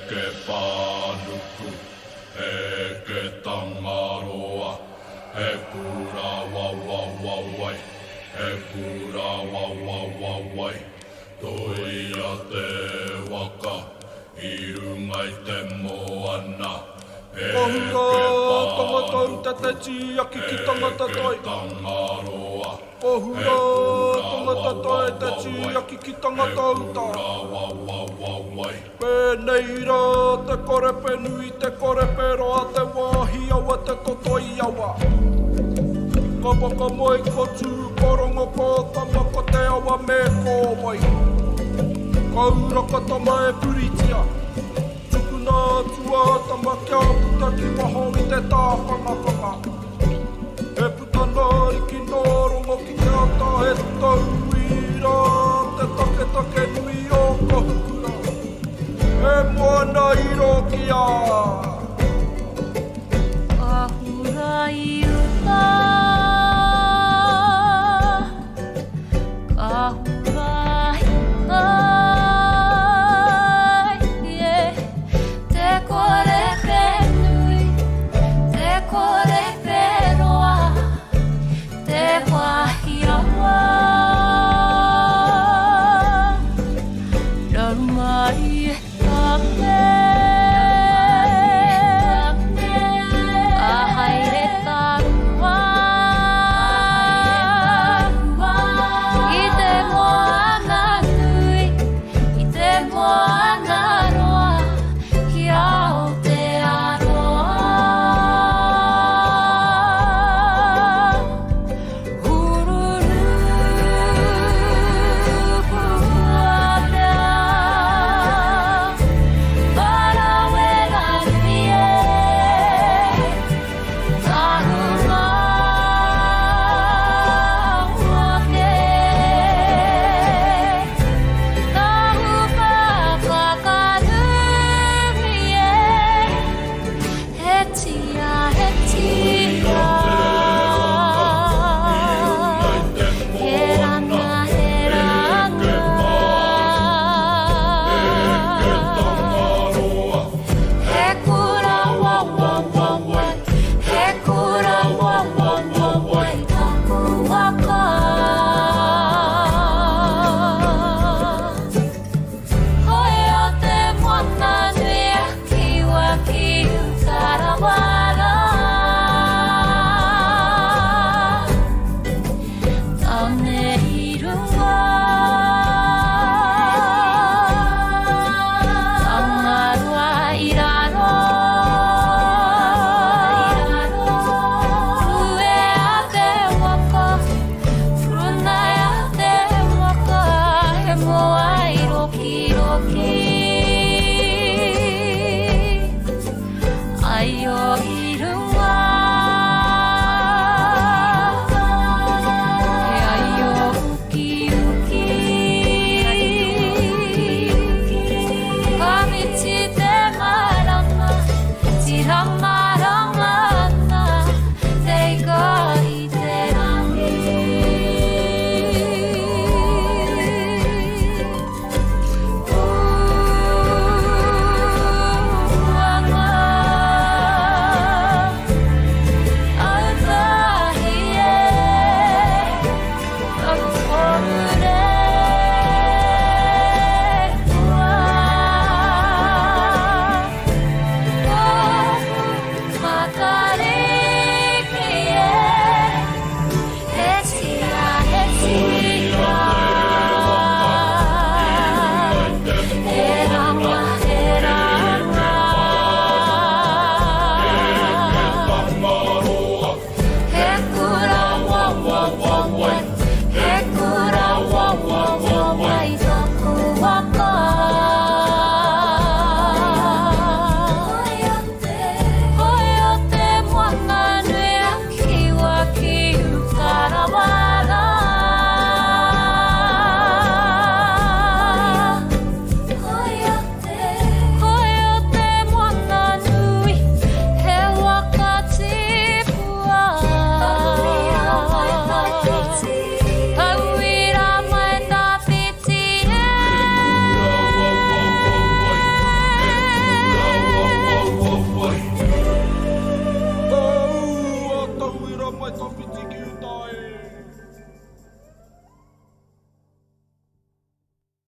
ke panuku, ke tangaroa, kura wawawawai, kura wawawawai, toia te waka, irungai te moana, Ohura, tangatau te tiaki ki tangata toi. tangaroa, Ohura, tangata toi te tiaki ki tangata uta. wawawawai, Pēnei rā te korepe nui, te korepe roa, te wāhi awa, te totoi awa. Ka waka mai ko tū, korongo ko tama ko te awa me ko mai. Ka ura ka tama e puritia. Tukuna tua tama kia puta ki waho i te tāwhangawhanga. E puta nari ki nōrongo ki kia tā he tau i rā, te take nui o ka hukura. E moana i rokia. Ahura i uta.